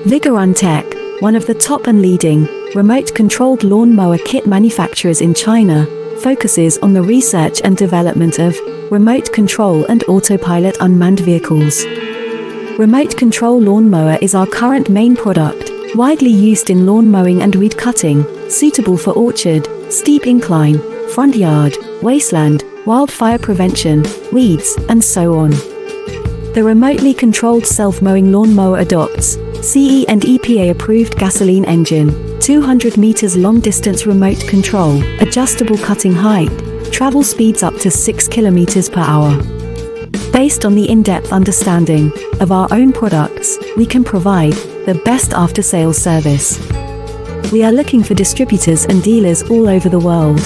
Vigorun Tech, one of the top and leading remote-controlled lawnmower kit manufacturers in China, focuses on the research and development of remote control and autopilot unmanned vehicles. Remote control lawnmower is our current main product, widely used in lawn mowing and weed cutting, suitable for orchard, steep incline, front yard, wasteland, wildfire prevention, weeds, and so on. The remotely controlled self-mowing lawnmower adopts CE and EPA-approved gasoline engine, 200 meters long-distance remote control, adjustable cutting height, travel speeds up to 6 kilometers per hour. Based on the in-depth understanding of our own products, we can provide the best after-sales service. We are looking for distributors and dealers all over the world.